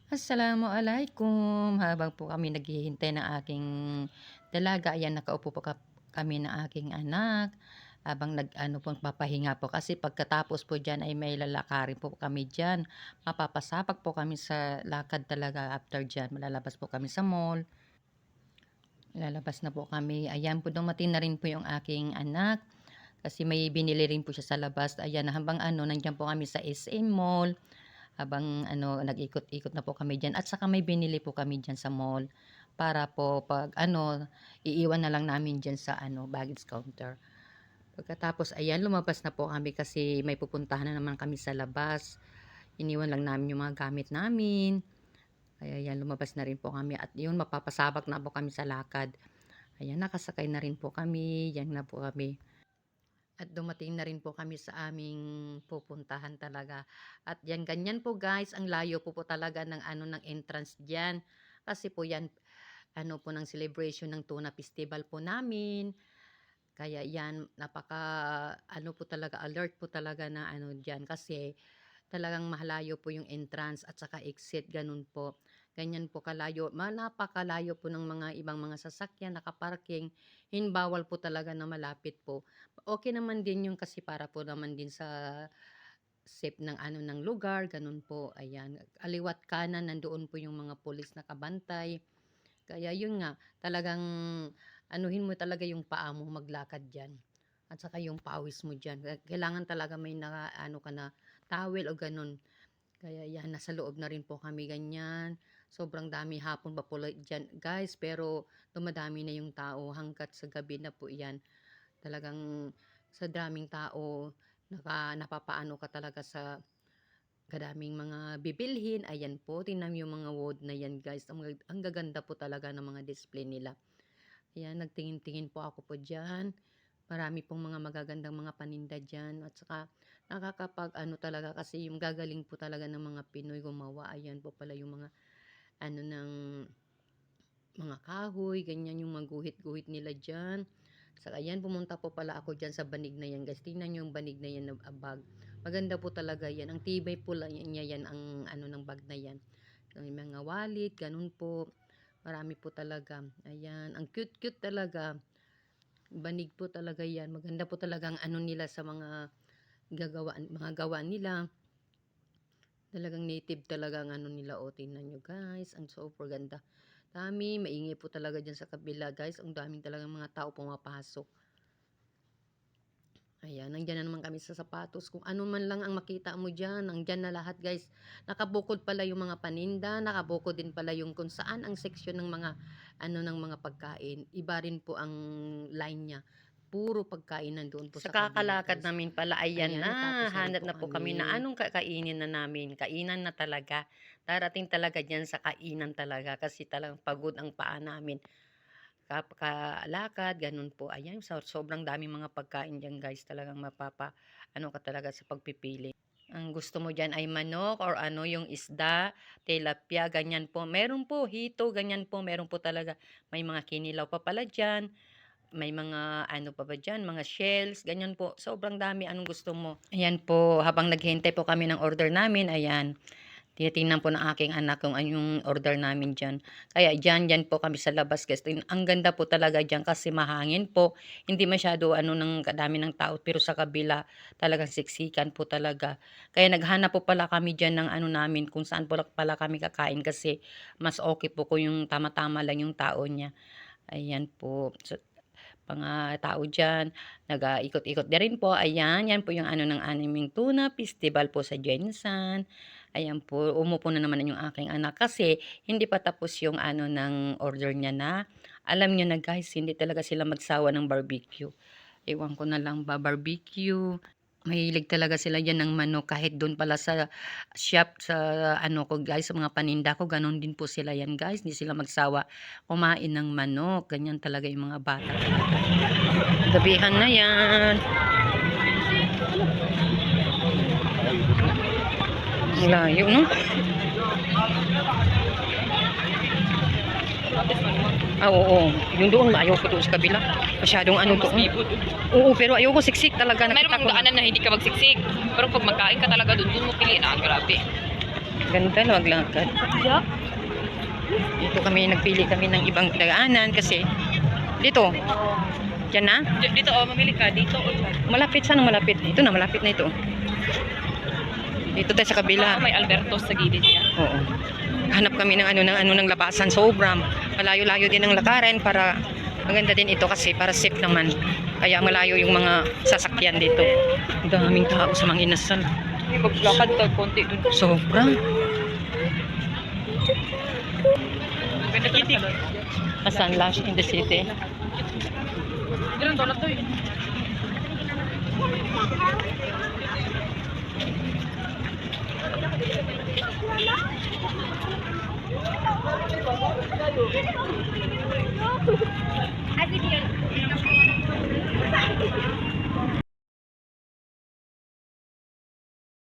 Assalamualaikum. Habang po kami naghihintay ng aking dalaga, ayan nakaupo po kami ng aking anak. Habang nag-ano po, papahinga po kasi pagkatapos po diyan ay may lalakarin po kami diyan. Mapapasapak po kami sa lakad talaga after diyan. Malalabas po kami sa mall. Lalabas na po kami. Ayan po, dumating na rin po yung aking anak. Kasi may binili rin po siya sa labas. Ayan, habang nandiyan po kami sa SM Mall. Habang nag-ikot-ikot na po kami diyan at saka may binili po kami diyan sa mall para po 'pag iiwan na lang namin diyan sa baggage counter. Pagkatapos ayan, lumabas na po kami kasi may pupuntahan na naman kami sa labas. Iniwan lang namin yung mga gamit namin. Kaya ayan, lumabas na rin po kami at yun, mapapasabak na po kami sa lakad. Ayan, nakasakay na rin po kami, yan na po kami. At dumating na rin po kami sa aming pupuntahan talaga. At yan, ganyan po guys, ang layo po talaga ng ng entrance diyan. Kasi po yan, po ng celebration ng Tuna Festival po namin. Kaya yan, napaka, po talaga, alert po talaga na diyan. Kasi talagang mahalayo po yung entrance at saka exit, ganun po. Ganyan po kalayo. Napakalayo po ng mga ibang mga sasakyan, nakaparking. Bawal po talaga na malapit po. Okay naman din yung kasi para po naman din sa safe ng ng lugar, ganun po. Ayan, aliwat kanan nandoon po yung mga pulis nakabantay. Kaya yun nga, talagang anuhin mo talaga yung paa mo maglakad diyan. At saka yung pawis mo diyan. Kailangan talaga may ka na towel o ganun. Kaya yan, nasa loob na rin po kami ganyan. Sobrang dami hapon pa po dyan, guys. Pero dumadami na yung tao hanggat sa gabi na po yan. Talagang sa daming tao, napapaano ka talaga sa kadaming mga bibilhin. Ayan po, tingnan yung mga wood na yan, guys. Ang gaganda po talaga ng mga display nila. Ayan, nagtingin-tingin po ako po dyan. Marami pong mga magagandang mga paninda dyan. At saka nakakapag talaga kasi yung gagaling po talaga ng mga Pinoy gumawa. Ayan po pala yung mga ng mga kahoy, ganyan yung maguhit-guhit nila dyan. Saka ayan, pumunta po pala ako dyan sa banig na yan, guys. Tingnan nyo yung banig na yan na bag. Maganda po talaga yan. Ang tibay po lang niya yan, ang ng bag na yan. Yung mga wallet, ganun po. Marami po talaga. Ayan, ang cute-cute talaga. Banig po talaga yan. Maganda po talaga ang nila sa mga mga gawa nila. Talagang native talaga ang nila. O, tingnan nyo guys. Ang super ganda. Dami, maingay po talaga dyan sa kabila guys. Ang daming talagang mga tao pumapasok. Ayan, nandiyan na naman kami sa sapatos. Kung ano man lang ang makita mo dyan, nandiyan na lahat guys. Nakabukod pala yung mga paninda, nakabukod din pala yung kung saan ang section ng mga, ng mga pagkain. Iba rin po ang line niya. Puro pagkain nandoon po sa kabila, Kakalakad guys. namin pala, ayan Ayan, na, natapos na rin hanap na po kami na anong kakainin na namin. Kainan na talaga. Darating talaga diyan sa kainan talaga kasi talagang pagod ang paa namin. Kalakad, ganun po. Ayan, sobrang daming mga pagkain diyan, guys. Talagang ka talaga sa pagpipili. Ang gusto mo diyan ay manok or yung isda, tilapia, ganyan po. Meron po, hito, ganyan po. Meron po talaga. May mga kinilaw pa pala diyan. May mga pa ba diyan, mga shells, ganyan po. Sobrang dami, anong gusto mo. Ayan po, habang naghihintay po kami ng order namin, ayan. Tinitingnan po ng aking anak kung anong order namin diyan. Kaya diyan po kami sa labas, guys. Ang ganda po talaga diyan kasi mahangin po. Hindi masyado ng kadami ng tao, pero sa kabila talagang siksikan po talaga. Kaya naghanap po pala kami diyan ng namin kung saan po pala kami kakain kasi mas okay po kung yung tama-tama lang yung tao niya. Ayan po. So, mga tao dyan, nag-ikot-ikot na rin po. Ayan, yan po yung ng Animing Tuna Festival po sa Jensan. Ayan po, umupo na naman yung aking anak kasi hindi pa tapos yung ng order niya na. Alam nyo na guys, hindi talaga sila magsawa ng barbecue. Ewan ko na lang ba, barbecue. Mahilig talaga sila diyan ng manok kahit doon pala sa shop sa ko guys, sa mga paninda ko, gano'n din po sila yan guys. Hindi sila magsawa kumain ng manok. Ganyan talaga yung mga bata talaga. Gabihan na yan. Layo, no? Oo. Yung doon, ayaw ko doon sa kabila. Masyadong doon. Oo, pero ayaw ko siksik talaga. Mayroong mga daanan na hindi ka magsiksik. Pero pag magkain ka talaga doon mo piliin. Grabe. Ganda na maglakad. Dito kami, nagpili kami ng ibang daanan kasi dito. Diyan na? Dito, mamili ka. Dito o dyan. Malapit, saan ang malapit? Ito na, malapit na ito. Dito tayo sa kabila. May Alberto sa gilid niya. Oo. Hanap kami ng ng labasan, sobrang malayo-layo din ang lakarin para maganda din ito kasi para safe naman. Kaya malayo yung mga sasakyan dito. Ang daming tao sa mga inasal. Maglakad ka, konti dun. Sobra. Ganda ka. Asan Lush in the city? Ilan doon na to eh.